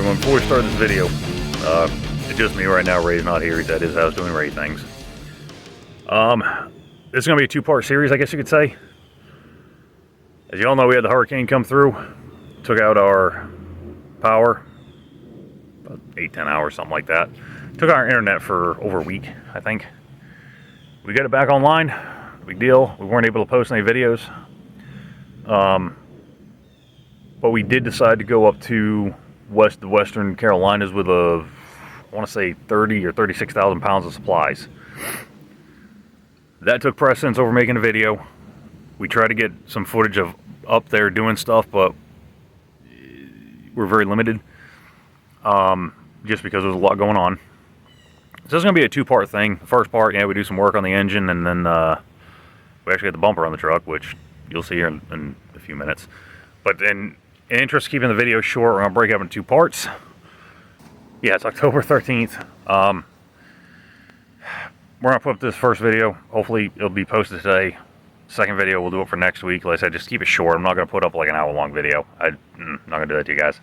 everyone. Before we start this video, it's just me right now. Ray's not here. He's at his house doing Ray things. This is going to be a two-part series, I guess you could say. As you all know, we had the hurricane come through. Took out our power. About 8-10 hours, something like that. Took out our internet for over a week, I think. We got it back online. Big deal. We weren't able to post any videos. But we did decide to go up to the Western Carolinas with I want to say 30 or 36,000 pounds of supplies. That took precedence over making a video. We tried to get some footage of up there doing stuff, but we're very limited. Just because there's a lot going on. So this is going to be a two-part thing. The first part, we do some work on the engine, and then we actually get the bumper on the truck, which you'll see here in a few minutes. But in interest of keeping the video short, we're going to break it up in two parts. Yeah, it's October 13th. We're going to put up this first video. Hopefully it'll be posted today. Second video, we'll do it for next week. Like I said, just keep it short. I'm not going to put up like an hour-long video. I'm not going to do that to you guys.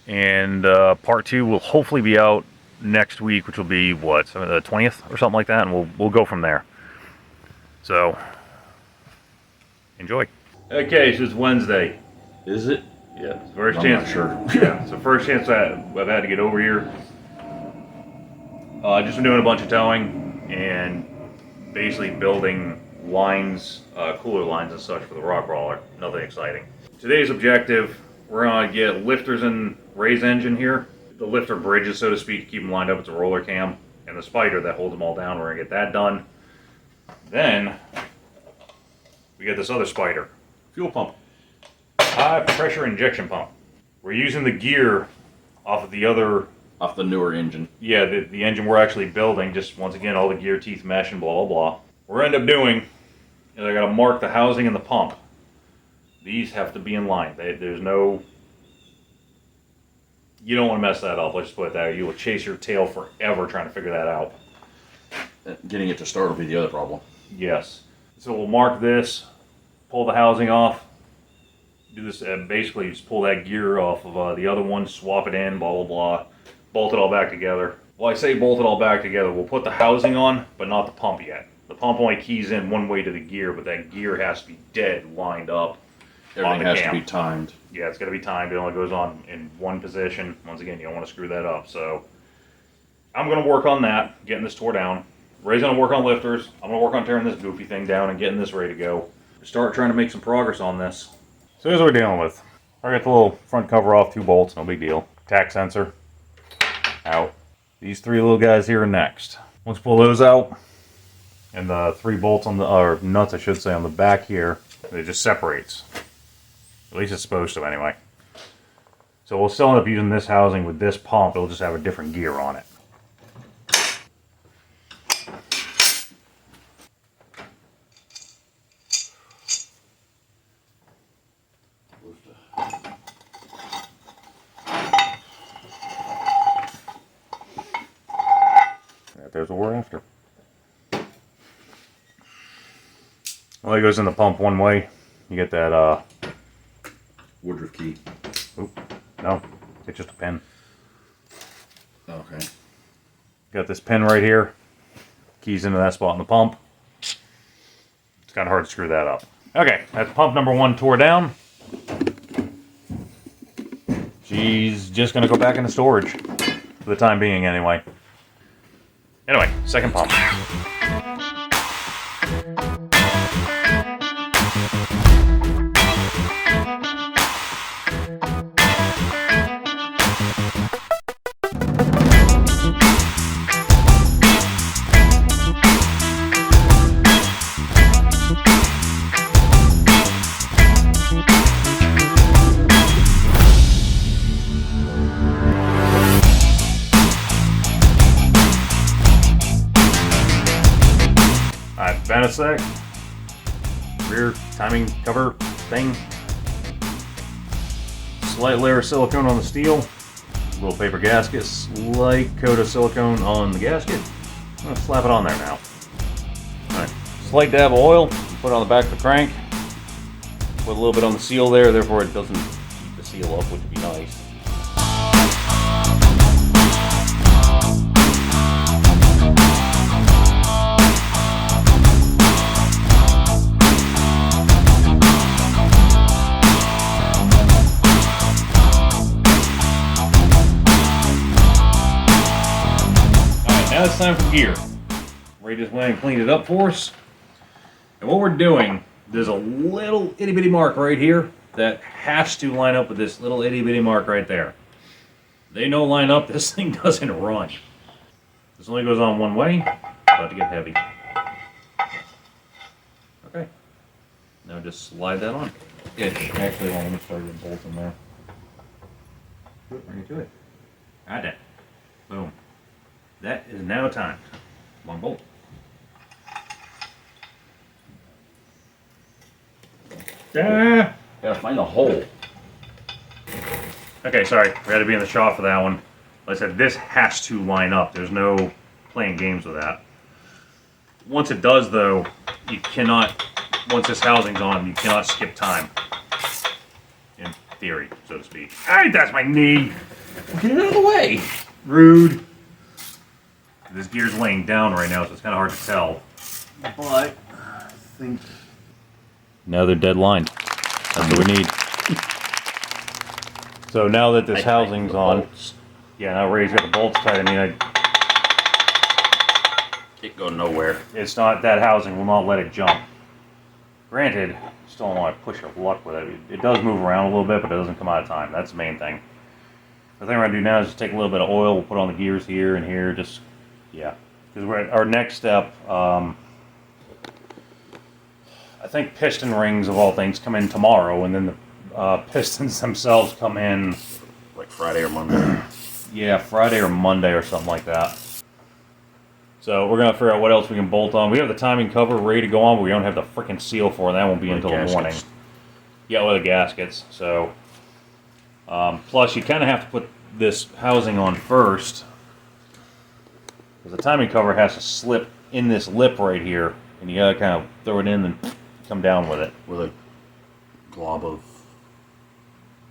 And part two will hopefully be out next week, which will be, what, the 20th or something like that, and we'll go from there. So, enjoy. Okay, so it's Wednesday. Is it? Yeah, it's the first I'm chance. not sure. Yeah, it's the first chance I've had to get over here. Just been doing a bunch of towing and basically building lines, cooler lines and such for the rock crawler. Nothing exciting. Today's objective, we're gonna get lifters in Ray's engine here. The lifter bridges, so to speak, to keep them lined up. It's a roller cam. And the spider that holds them all down, we're gonna get that done. Then, we get this other spider. Fuel pump. High pressure injection pump. We're using the gear off of the other... Off the newer engine. Yeah, the engine we're actually building. Just, once again, all the gear teeth mesh and blah, blah, blah. What we're end up doing is I gotta mark the housing and the pump. These have to be in line. There's no... You don't want to mess that up. Let's just put it that way. You will chase your tail forever trying to figure that out. Getting it to start will be the other problem. Yes. So we'll mark this, pull the housing off, do this, basically just pull that gear off of the other one, swap it in, blah, blah, blah, bolt it all back together. Well, I say bolt it all back together. We'll put the housing on, but not the pump yet. The pump only keys in one way to the gear, but that gear has to be dead lined up. Everything has to be timed. Yeah, it's got to be timed. It only goes on in one position. Once again, you don't want to screw that up. So I'm going to work on that, getting this tore down. Ray's going to work on lifters. I'm going to work on tearing this goofy thing down and getting this ready to go. Start trying to make some progress on this. So here's what we're dealing with. I got the little front cover off, 2 bolts, no big deal. Tack sensor, out. These 3 little guys here are next. Once you pull those out, and the 3 bolts on the, or nuts I should say, on the back here, it just separates. At least it's supposed to anyway. So we'll still end up using this housing with this pump. It'll just have a different gear on it. There's what we're after. Well, it goes in the pump one way. You get that Woodruff key. Oop, no, it's just a pin. Okay. Got this pin right here. Keys into that spot in the pump. It's kind of hard to screw that up. Okay, that's pump number 1 tore down. She's just going to go back into storage. For the time being, anyway. Anyway, second pump. Vanisec, rear timing cover thing, slight layer of silicone on the steel, little paper gasket, slight coat of silicone on the gasket. I'm going to slap it on there now. Alright, slight dab of oil, put it on the back of the crank, put a little bit on the seal there, therefore it doesn't keep the seal up, which would be nice. Now it's time for gear. Ray just went and cleaned it up for us. And what we're doing, there's a little itty bitty mark right here that has to line up with this little itty bitty mark right there. They don't line up, this thing doesn't run. This only goes on one way, about to get heavy. Okay, now just slide that on. Actually, let me start getting bolts in there. Bring it to it. Got that. Boom. That is now time. Long bolt. Gotta find a hole. Okay, sorry. We had to be in the shop for that one. Like I said, this has to line up. There's no playing games with that. Once it does, though, you cannot, once this housing's on, you cannot skip time. In theory, so to speak. Alright, that's my knee. Get it out of the way. Rude. This gear's laying down right now, so it's kind of hard to tell. But I think Now they're dead lined. That's what we need. So now that this housing's on, yeah, now Ray's got the bolts tight. I mean, it go nowhere. it's not, that housing will not let it jump. Granted, still don't want to push your luck with it. It does move around a little bit, but it doesn't come out of time. That's the main thing. The thing we're gonna do now is just take a little bit of oil. We'll put on the gears here and here. Just, yeah, because we're our next step. I think piston rings of all things come in tomorrow, and then the pistons themselves come in Like Friday or Monday. yeah, Friday or Monday or something like that. So we're gonna figure out what else we can bolt on. We have the timing cover ready to go on, but we don't have the freaking seal for it. That won't be until the morning. Yeah, with the gaskets. So plus you kind of have to put this housing on first, because the timing cover has to slip in this lip right here, and you gotta kind of throw it in and come down with it. With a glob of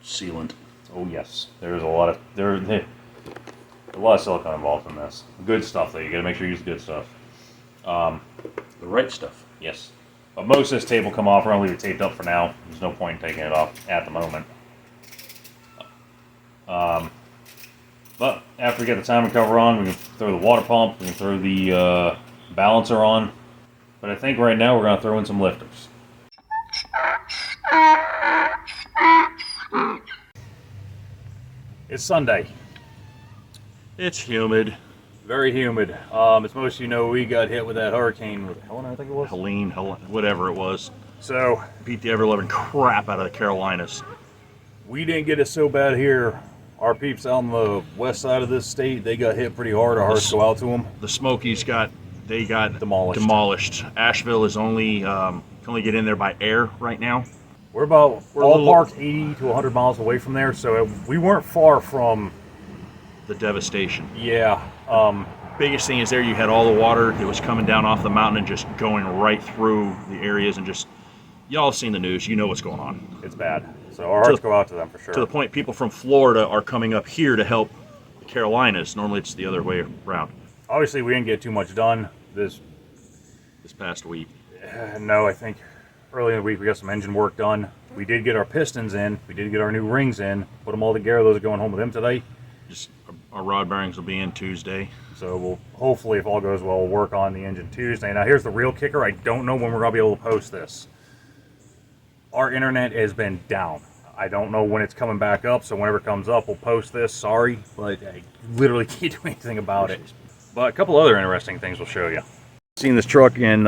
sealant. Oh yes, there's a lot of a lot of silicone involved in this. Good stuff though. You got to make sure you use the good stuff. The right stuff. Yes, but most of this tape will come off. We're gonna leave it taped up for now. There's no point in taking it off at the moment. But after we get the timing cover on, we can throw the water pump. We can throw the balancer on. But I think right now we're gonna throw in some lifters. It's Sunday. It's humid. Very humid. As most of you know, we got hit with that hurricane. Helen, I think it was. Helene, whatever it was. So Beat the ever-loving crap out of the Carolinas. we didn't get it so bad here. Our peeps out on the west side of this state, they got hit pretty hard. Our hearts go out to them. The Smokies got Demolished. Asheville is only can only get in there by air right now. We're about We're a little- ballpark 80 to 100 miles away from there, so we weren't far from. The devastation. Yeah. Biggest thing is there you had all the water that was coming down off the mountain and just going right through the areas, and just y'all have seen the news, you know what's going on. It's bad. So our hearts go out to them for sure. To the point people from Florida are coming up here to help the Carolinas. Normally it's the other way around. Obviously, we didn't get too much done this Past week. No, I think early in the week we got some engine work done. We did get our pistons in. We did get our new rings in. Put them all together. Those are going home with them today. Just our rod bearings will be in Tuesday. So we'll hopefully, if all goes well, we'll work on the engine Tuesday. Now here's the real kicker. I don't know when we're gonna be able to post this. Our internet has been down. I don't know when it's coming back up. So whenever it comes up, we'll post this. Sorry, but I literally can't do anything about it. But a couple other interesting things we'll show you. Seen this truck in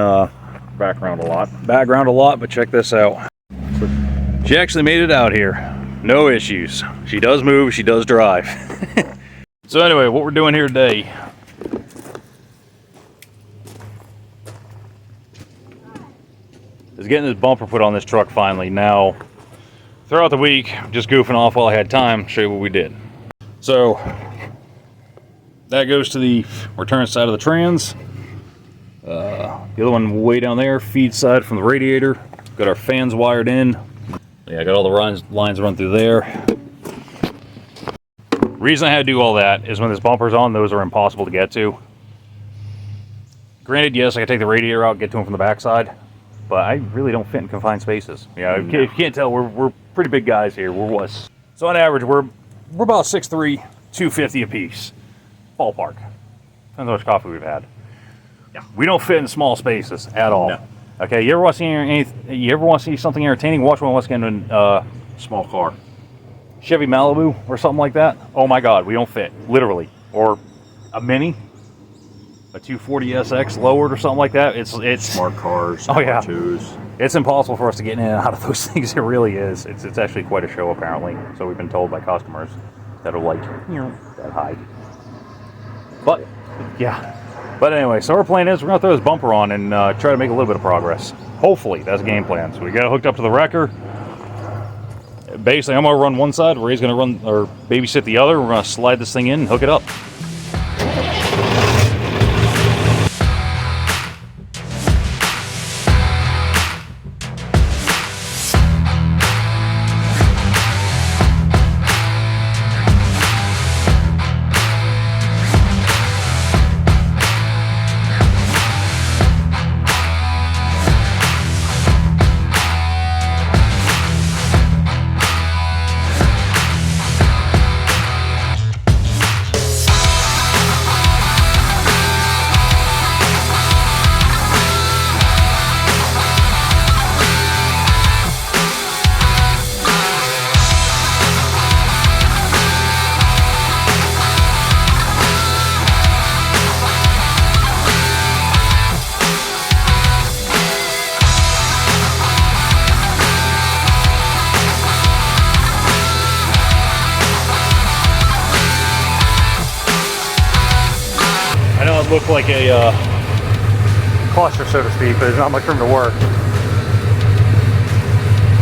background a lot, but check this out. She actually made it out here. No issues. She does move, she does drive. So anyway, what we're doing here today is getting this bumper put on this truck finally. Now, throughout the week, just goofing off while I had time, show you what we did. So, that goes to the return side of the trans. The other one way down there, feed side from the radiator. Got our fans wired in. Yeah, I got all the lines run through there. Reason I had to do all that is when this bumper's on, those are impossible to get to. Granted, yes, I can take the radiator out, get to them from the backside, but I really don't fit in confined spaces. Yeah, if you can't tell, we're pretty big guys here. We're what? So on average, we're about 6'3", 250 apiece, ballpark. how much coffee we've had. Yeah. We don't fit in small spaces at all. No. Okay, you ever want to see something entertaining? Watch one of us get in Small car. Chevy Malibu or something like that. Oh my God, we don't fit, literally. Or a Mini, a 240SX lowered or something like that. It's Smart cars. Oh yeah. R2s. It's impossible for us to get in and out of those things. It really is. It's actually quite a show apparently. So we've been told by customers that are like, that high. But yeah. But anyway, so our plan is we're gonna throw this bumper on and try to make a little bit of progress. Hopefully, that's the game plan. So we got it hooked up to the wrecker. Basically, I'm gonna run one side. Ray's gonna run or babysit the other. We're gonna slide this thing in and hook it up. Look like a cluster, so to speak, but there's not much room to work.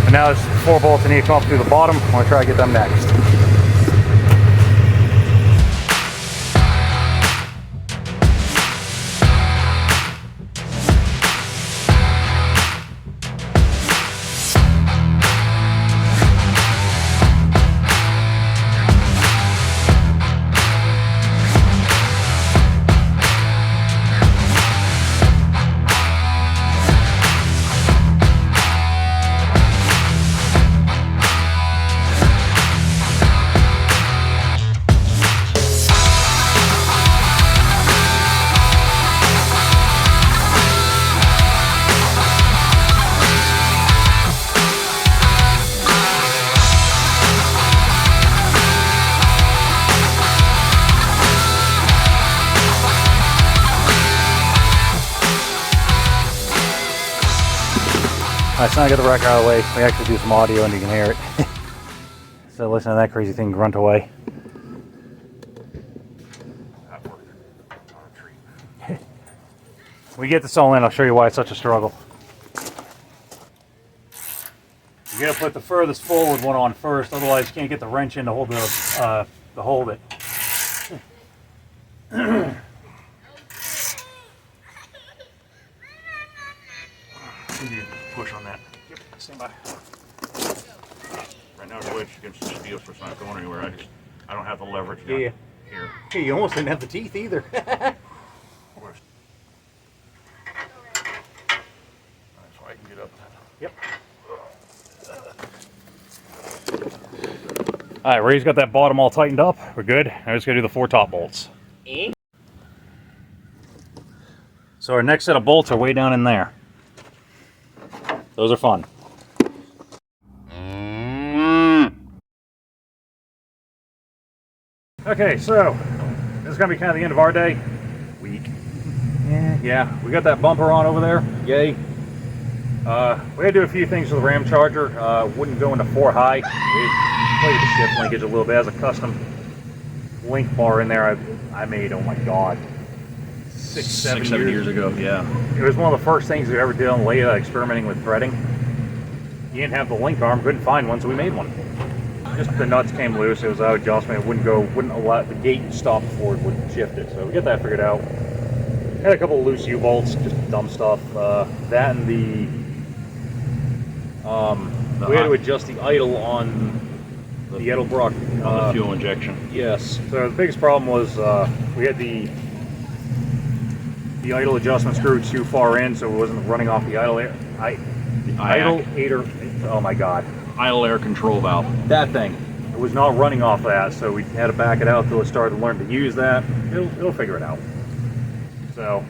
And now there's 4 bolts that need to come up through the bottom. I'm going to try to get them next. Alright, so now I get the wrecker out of the way. We actually do some audio and you can hear it. So listen to that crazy thing grunt away. We get this all in, I'll show you why it's such a struggle. You gotta put the furthest forward one on first, otherwise you can't get the wrench in to hold to hold it. Push on that. Yep, stand by. Right now, the wedge against the steel, so it's not going anywhere. I don't have the leverage Yeah. here. Hey, you almost didn't have the teeth either. That's why I can get up. Yep. Alright, Ray's got that bottom all tightened up. We're good. Now we're just gonna do the 4 top bolts. So our next set of bolts are way down in there. Those are fun. Okay, so this is gonna be kind of the end of our day. Week. Yeah, we got that bumper on over there. Yay. We had to do a few things with the Ram Charger. Wouldn't go into 4 high. We played the shift linkage a little bit. As a custom link bar in there I made, oh my god, 6-7 years ago, yeah. It was one of the first things we ever did on Leia, experimenting with threading. You didn't have the link arm, couldn't find one, so we made one. Just the nuts came loose, it was out of adjustment, it wouldn't allow the gate stop before it would shift it, so we get that figured out. Had a couple of loose U-bolts, just dumb stuff. That and we had to adjust the idle on the Edelbrock on the fuel injection. Yes. So the biggest problem was we had the idle adjustment screw too far in, so it wasn't running off the idle air. Oh my god. Idle air control valve. That thing. It was not running off that, so we had to back it out until it started to learn to use that. It'll figure it out. So,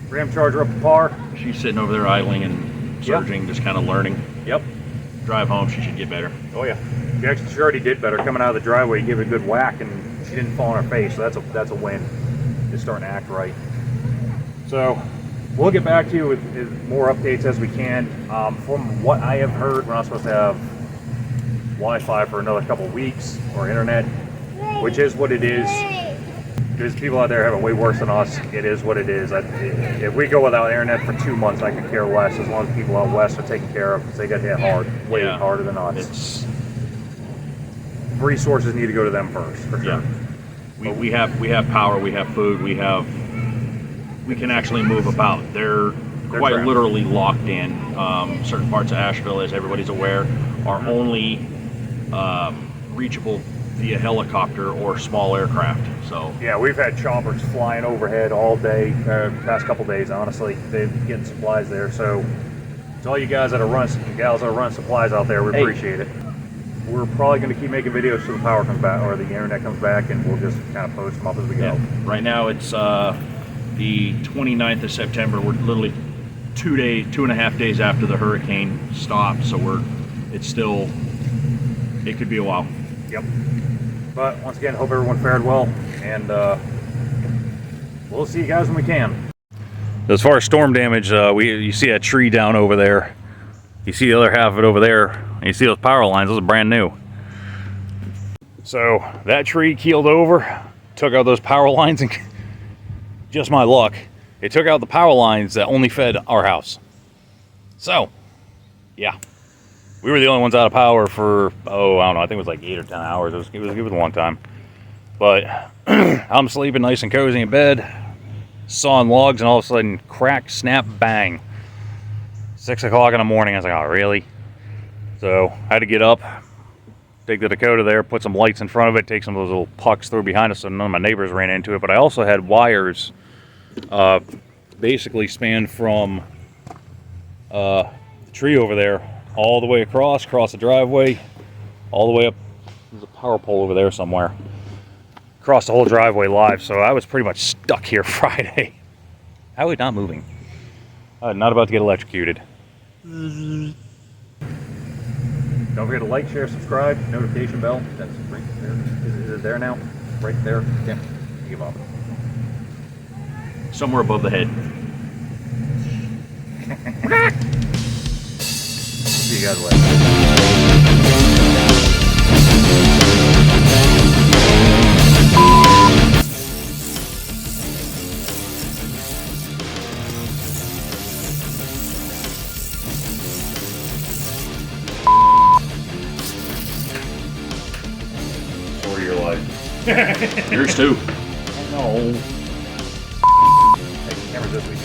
ram charger up to par. She's sitting over there idling and surging, just kind of learning. Yep. Drive home, she should get better. Oh yeah. She already did better. Coming out of the driveway, you give it a good whack, and she didn't fall on her face. So that's a win. It's starting to act right. So we'll get back to you with more updates as we can. From what I have heard, we're not supposed to have Wi-Fi for another couple of weeks, or internet, which is what it is. There's people out there having it way worse than us. It is what it is. If we go without internet for 2 months, I could care less, as long as people out west are taken care of, because they get hit hard, way harder than us. Resources need to go to them first, for sure. Yeah. We have power, we have food, we can actually move about. They're quite trapped. literally locked in. Certain parts of Asheville, as everybody's aware, are only reachable via helicopter or small aircraft. So yeah, we've had choppers flying overhead all day, past couple days, honestly. They've been getting supplies there. So to all you guys that are running and gals that are running supplies out there, we appreciate it. We're probably going to keep making videos till the power comes back or the internet comes back, and we'll just kind of post them up as we go. Right now it's the 29th of September. We're literally 2.5 days after the hurricane stopped, so it could be a while. Yep. But once again, hope everyone fared well, and we'll see you guys when we can. As far as storm damage, you see a tree down over there. You see the other half of it over there. And you see those power lines. Those are brand new. So that tree keeled over, took out those power lines, and just my luck, it took out the power lines that only fed our house. So, yeah. We were the only ones out of power for, I don't know, I think it was like 8 or 10 hours. It was a long time. But I'm sleeping nice and cozy in bed, sawing logs, and all of a sudden, crack, snap, bang. 6 o'clock in the morning. I was like, oh, really? So I had to get up, take the Dakota there, put some lights in front of it, take some of those little pucks through behind us so none of my neighbors ran into it. But I also had wires basically spanned from the tree over there all the way across the driveway, all the way up. There's a power pole over there somewhere. Across the whole driveway live, so I was pretty much stuck here Friday. How are we not moving? Not about to get electrocuted. Don't forget to like, share, subscribe, notification bell. That's right there. Is it there now? Right there. Yeah. Give up. Somewhere above the head. See you guys later. Story of your life. Yours too. No. Hey, camera's this week.